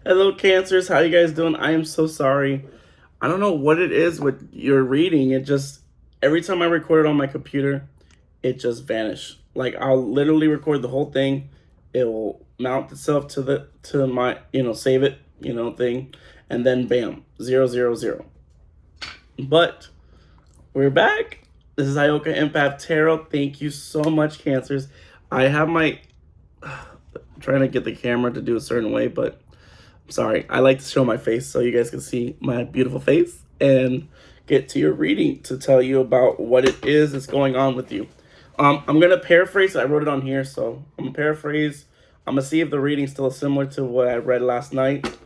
Hello, Cancers. How you guys doing? I am so sorry. I don't know what it is with your reading. It just every time I record it on my computer, it just vanished. Like I'll literally record the whole thing. It will mount itself to my save it thing, and then bam, 000. But we're back. This is Ioka Empath Tarot. Thank you so much, Cancers. I have my trying to get the camera to do a certain way, but sorry, I like to show my face so you guys can see my beautiful face and get to your reading to tell you about what it is that's going on with you. I'm gonna paraphrase. I wrote it on here, so I'm gonna paraphrase. I'm gonna see if the reading's still similar to what I read last night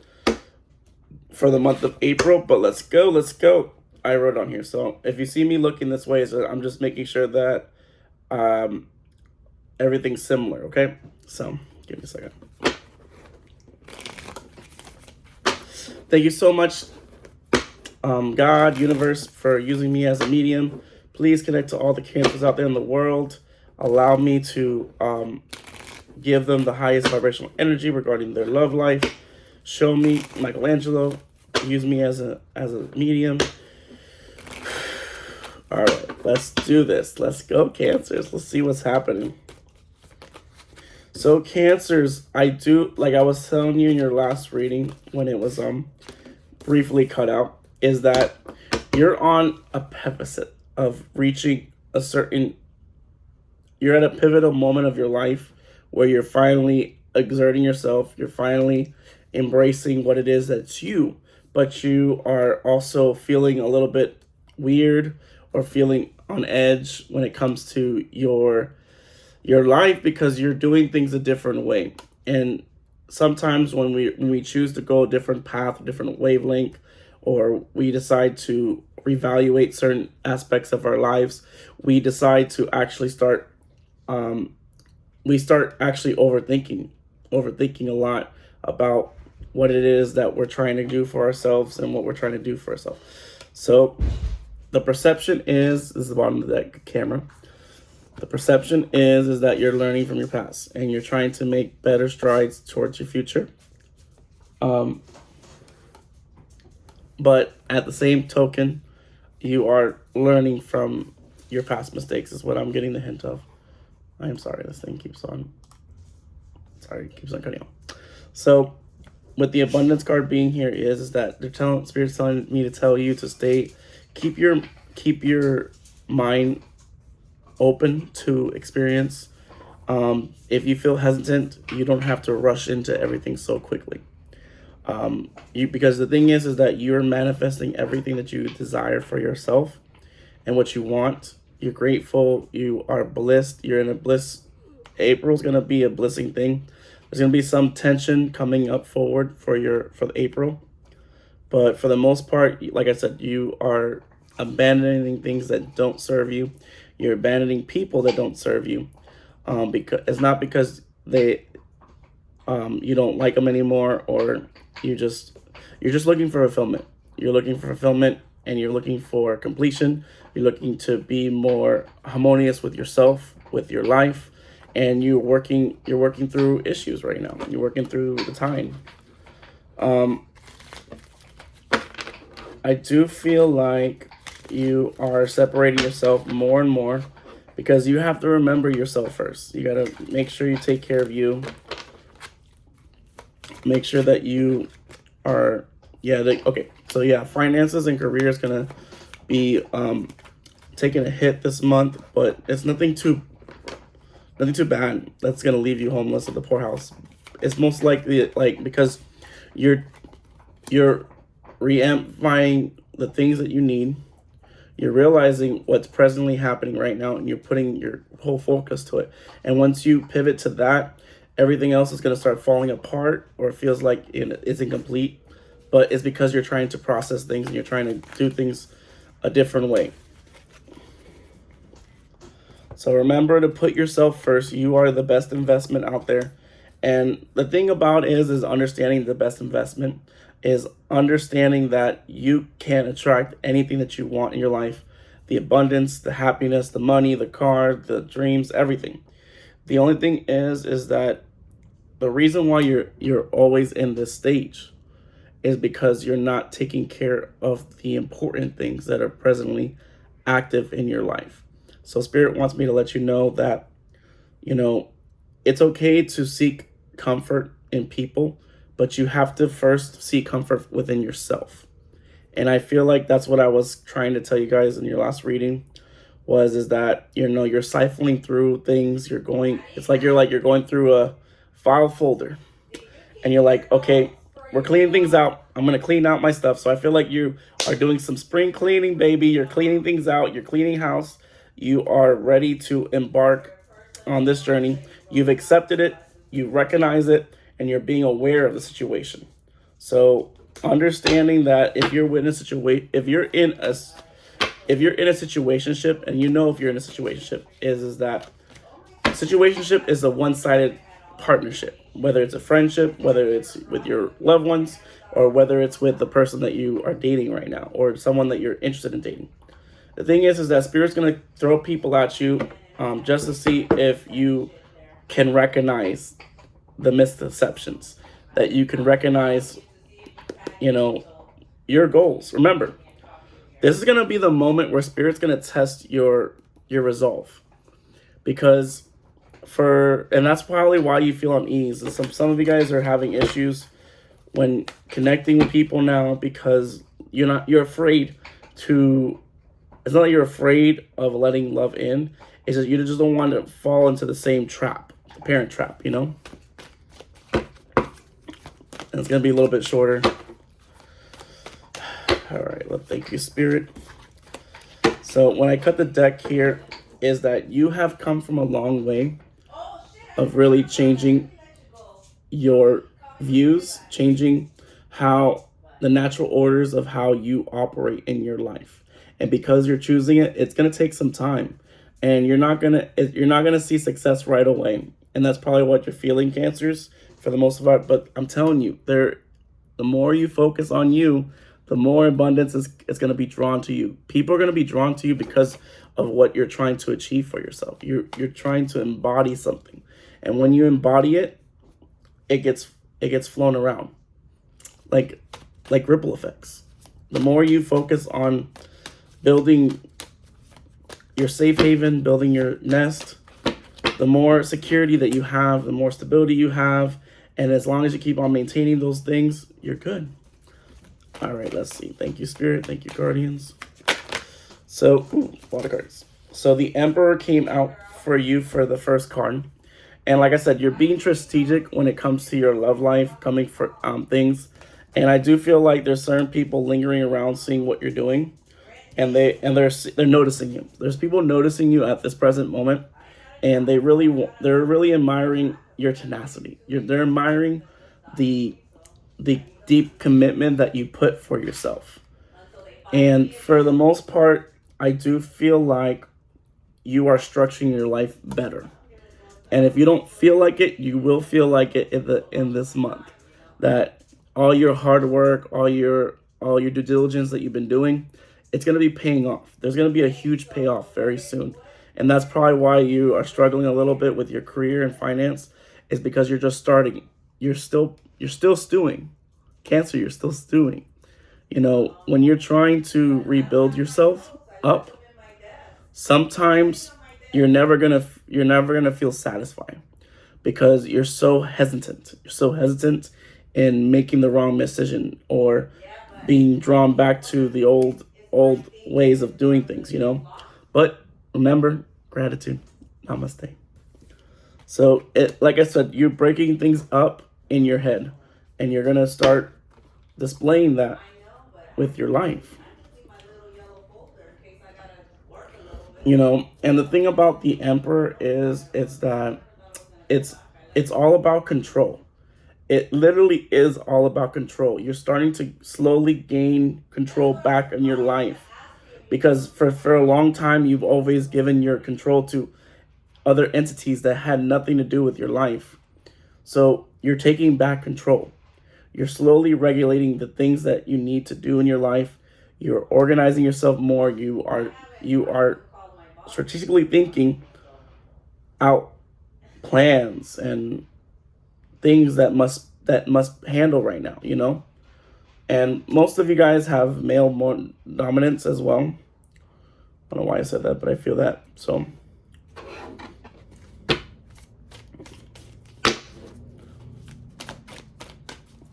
for the month of April. But let's go. Let's go. I wrote on here, so if you see me looking this way, so I'm just making sure that everything's similar. Okay, so give me a second. Thank you so much, God, universe, for using me as a medium. Please connect to all the Cancers out there in the world. Allow me to give them the highest vibrational energy regarding their love life. Show me Michelangelo. Use me as a medium. All right, let's do this. Let's go, Cancers. Let's see what's happening. So, Cancers, I do, like I was telling you in your last reading when it was briefly cut out, is that you're on a precipice of reaching you're at a pivotal moment of your life where you're finally exerting yourself, you're finally embracing what it is that's you, but you are also feeling a little bit weird or feeling on edge when it comes to your life because you're doing things a different way. And sometimes when we choose to go a different path, a different wavelength, or we decide to reevaluate certain aspects of our lives, we decide to actually start actually overthinking a lot about what it is that we're trying to do for ourselves and what we're trying to do for ourselves. So the perception is the bottom of that camera. The perception is that you're learning from your past and you're trying to make better strides towards your future. But at the same token, you are learning from your past mistakes is what I'm getting the hint of. I am sorry, this thing keeps on cutting out. So with the abundance card being here is that Spirit's telling me to tell you to keep your mind open to experience. If you feel hesitant, you don't have to rush into everything so quickly. Because the thing is that you're manifesting everything that you desire for yourself and what you want. You're grateful. You are blissed. You're in a bliss. April's gonna be a blissing thing. There's gonna be some tension coming up forward for April, but for the most part, like I said, you are abandoning things that don't serve you. You're abandoning people that don't serve you. Because it's not because they you don't like them anymore, or you're just looking for fulfillment. You're looking for fulfillment and you're looking for completion. You're looking to be more harmonious with yourself, with your life, and you're working through issues right now. You're working through the time. I do feel like you are separating yourself more and more because you have to remember yourself first. You got to make sure you take care of you. Make sure that you are, okay. So yeah, finances and career is going to be taking a hit this month, but it's nothing too bad that's going to leave you homeless at the poorhouse. It's most likely because you're re-amplifying the things that you need. You're realizing what's presently happening right now, and you're putting your whole focus to it. And once you pivot to that, everything else is going to start falling apart, or it feels like it's incomplete. But it's because you're trying to process things and you're trying to do things a different way. So remember to put yourself first. You are the best investment out there. And the thing about is understanding the best investment is understanding that you can attract anything that you want in your life. The abundance, the happiness, the money, the car, the dreams, everything. The only thing is that the reason why you're always in this stage is because you're not taking care of the important things that are presently active in your life. So Spirit wants me to let you know that, you know, it's okay to seek comfort in people, but you have to first seek comfort within yourself. And I feel like that's what I was trying to tell you guys in your last reading is that, you know, you're siphoning through things. It's like you're going through a file folder and you're like, okay, we're cleaning things out. I'm going to clean out my stuff. So I feel like you are doing some spring cleaning, baby. You're cleaning things out. You're cleaning house. You are ready to embark on this journey. You've accepted it. You recognize it, and you're being aware of the situation. So understanding that if you're in a situation, if you're in a situationship, and you know if you're in a situationship, is that situationship is a one-sided partnership, whether it's a friendship, whether it's with your loved ones, or whether it's with the person that you are dating right now, or someone that you're interested in dating. The thing is that Spirit's going to throw people at you just to see if you can recognize the misconceptions, that you can recognize, you know, your goals. Remember, this is going to be the moment where Spirit's going to test your resolve, because and that's probably why you feel unease. And some of you guys are having issues when connecting with people now, because you're afraid to. It's not that you're afraid of letting love in. It's just you just don't want to fall into the same trap, the parent trap, you know? And it's going to be a little bit shorter. All right, well, thank you, Spirit. So when I cut the deck here, is that you have come from a long way of really changing your views, changing how the natural orders of how you operate in your life. And because you're choosing it, it's going to take some time, and you're not going to see success right away. And that's probably what you're feeling, Cancers, for the most part. But I'm telling you, the more you focus on you, the more abundance is going to be drawn to you. People are going to be drawn to you because of what you're trying to achieve for yourself. You're trying to embody something. And when you embody it, it gets flown around like ripple effects. The more you focus on building your safe haven, building your nest, the more security that you have, the more stability you have. And as long as you keep on maintaining those things, you're good. All right, let's see. Thank you, Spirit. Thank you, Guardians. So, a lot of cards. So the Emperor came out for you for the first card. And like I said, you're being strategic when it comes to your love life, coming for things. And I do feel like there's certain people lingering around seeing what you're doing. And they're noticing you. There's people noticing you at this present moment, and they're really admiring your tenacity. They're admiring the deep commitment that you put for yourself. And for the most part, I do feel like you are structuring your life better. And if you don't feel like it, you will feel like it in this month. That all your hard work, all your due diligence that you've been doing, it's going to be paying off. There's going to be a huge payoff very soon. And that's probably why you are struggling a little bit with your career and finance, is because you're just starting. You're still stewing. Cancer, you're still stewing. You know, when you're trying to rebuild yourself up, sometimes you're never going to feel satisfied, because you're so hesitant. You're so hesitant in making the wrong decision, or being drawn back to the old ways of doing things, you know. But remember, gratitude. Namaste. So, like I said, you're breaking things up in your head, and you're going to start displaying that with your life. You know, and the thing about the Emperor is that it's all about control. It literally is all about control. You're starting to slowly gain control back in your life, because for a long time, you've always given your control to other entities that had nothing to do with your life. So you're taking back control. You're slowly regulating the things that you need to do in your life. You're organizing yourself more. You are strategically thinking out plans and things that must handle right now, And most of you guys have male more dominance as well. I don't know why I said that, but I feel that. So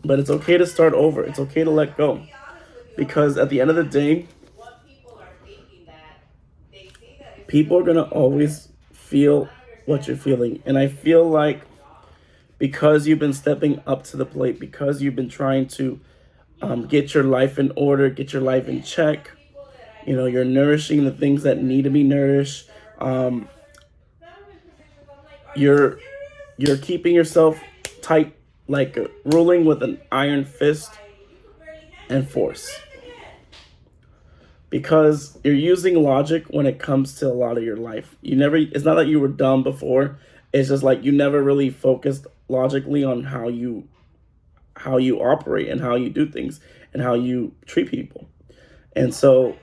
but it's okay to start over. It's okay to let go. Because at the end of the day, people are going to always feel what you're feeling. And I feel like because you've been stepping up to the plate, because you've been trying to get your life in order, get your life in check, you're nourishing the things that need to be nourished. You're keeping yourself tight, like ruling with an iron fist and force. Because you're using logic when it comes to a lot of your life. It's not that you were dumb before. It's just like you never really focused logically on how you operate and how you do things and how you treat people. And so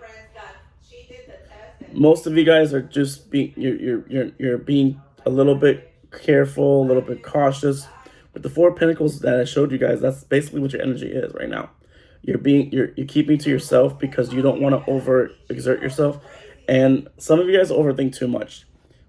most of you guys are just being you're being a little bit careful, a little bit cautious. With the 4 Pentacles that I showed you guys, that's basically what your energy is right now. You're keeping to yourself because you don't want to overexert yourself. And some of you guys overthink too much.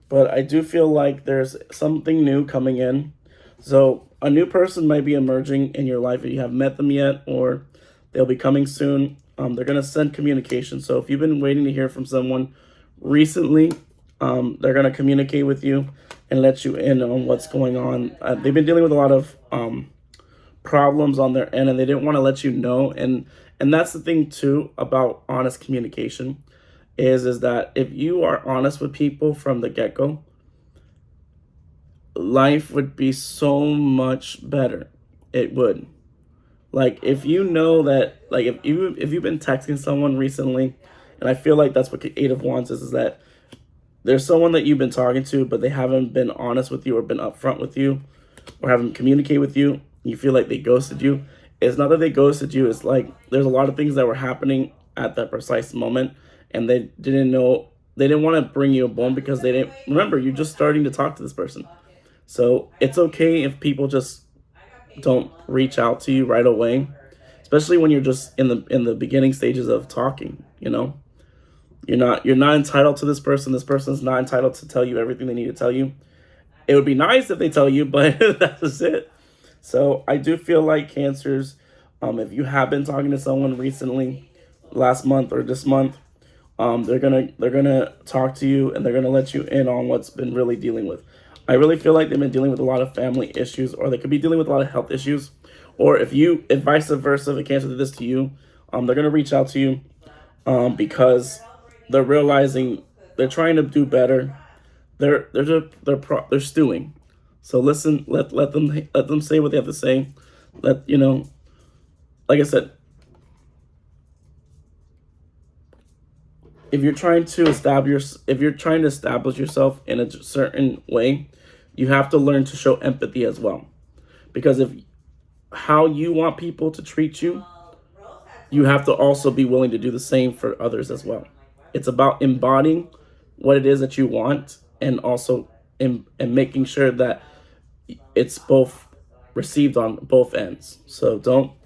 But I do feel like there's something new coming in. So a new person might be emerging in your life if you haven't met them yet, or they'll be coming soon. They're going to send communication. So if you've been waiting to hear from someone recently, they're going to communicate with you and let you in on what's going on. They've been dealing with a lot of problems on their end, and they didn't want to let you know. And that's the thing too about honest communication is that if you are honest with people from the get-go, life would be so much better. It would. Like if you know that, like if you've been texting someone recently, and I feel like that's what the 8 of Wands is that there's someone that you've been talking to, but they haven't been honest with you or been upfront with you or haven't communicated with you. You feel like they ghosted you. It's not that they ghosted you. It's like there's a lot of things that were happening at that precise moment, and they didn't know. They didn't want to bring you a bone because they didn't remember you're just starting to talk to this person. So it's okay if people just don't reach out to you right away, especially when you're just in the beginning stages of talking. You're not entitled to this person. This person's not entitled to tell you everything they need to tell you. It would be nice if they tell you, but that's it. So I do feel like Cancers, if you have been talking to someone recently, last month or this month, they're gonna talk to you and they're gonna let you in on what's been really dealing with. I really feel like they've been dealing with a lot of family issues, or they could be dealing with a lot of health issues. Or if vice versa, if a Cancer did this to you, they're gonna reach out to you because they're realizing they're trying to do better. They're stewing. So listen, let them say what they have to say. Like I said, if you're trying to establish yourself in a certain way, you have to learn to show empathy as well. Because if how you want people to treat you, you have to also be willing to do the same for others as well. It's about embodying what it is that you want, and also and making sure that it's both received on both ends. So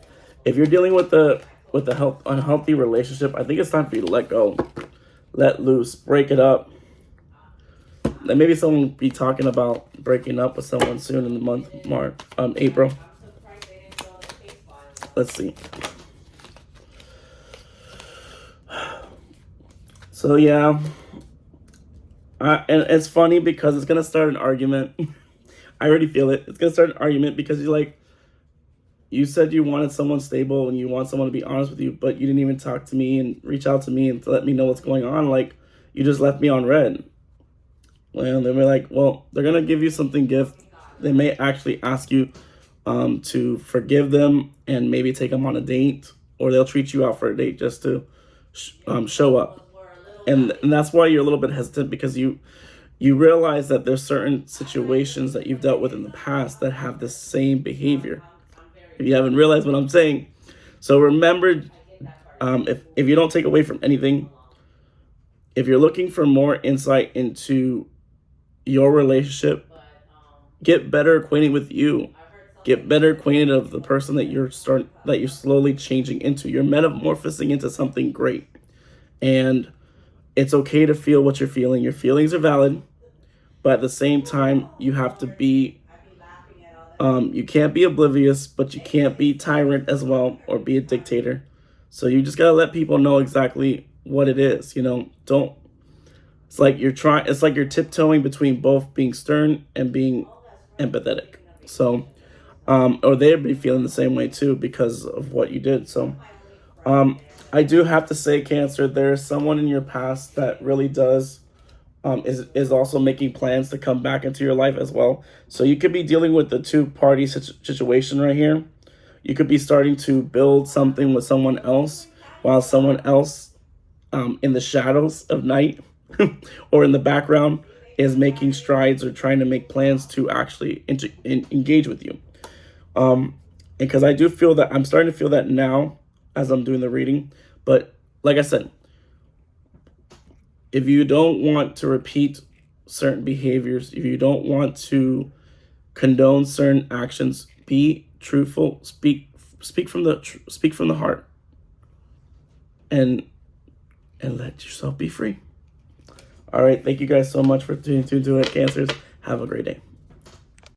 if you're dealing with unhealthy relationship, I think it's time for you to let go, let loose, break it up. And maybe someone will be talking about breaking up with someone soon in the month April. Let's see. So yeah, and it's funny because it's gonna start an argument. I already feel it. It's gonna start an argument because you said you wanted someone stable and you want someone to be honest with you, but you didn't even talk to me and reach out to me and to let me know what's going on. Like, you just left me on red. Well, they're like, well, they're gonna give you something gift. They may actually ask you to forgive them and maybe take them on a date, or they'll treat you out for a date just to show up. And that's why you're a little bit hesitant, because you realize that there's certain situations that you've dealt with in the past that have the same behavior. If you haven't realized what I'm saying. So remember, if you don't take away from anything, if you're looking for more insight into your relationship, get better acquainted with you. Get better acquainted of the person that you're slowly changing into. You're metamorphosing into something great. And it's okay to feel what you're feeling. Your feelings are valid, but at the same time, you have to be, you can't be oblivious, but you can't be tyrant as well or be a dictator. So you just gotta let people know exactly what it is. Don't. It's like you're tiptoeing between both being stern and being empathetic. So, or they'd be feeling the same way too because of what you did. So, I do have to say, Cancer, there is someone in your past that really does is also making plans to come back into your life as well. So you could be dealing with the two-party situation right here. You could be starting to build something with someone else while someone else in the shadows of night or in the background is making strides or trying to make plans to actually engage with you. Because I do feel that I'm starting to feel that now as I'm doing the reading. But like I said, if you don't want to repeat certain behaviors, if you don't want to condone certain actions, be truthful, speak from the heart, and let yourself be free. All right, thank you guys so much for tuning into it, Cancers. Have a great day.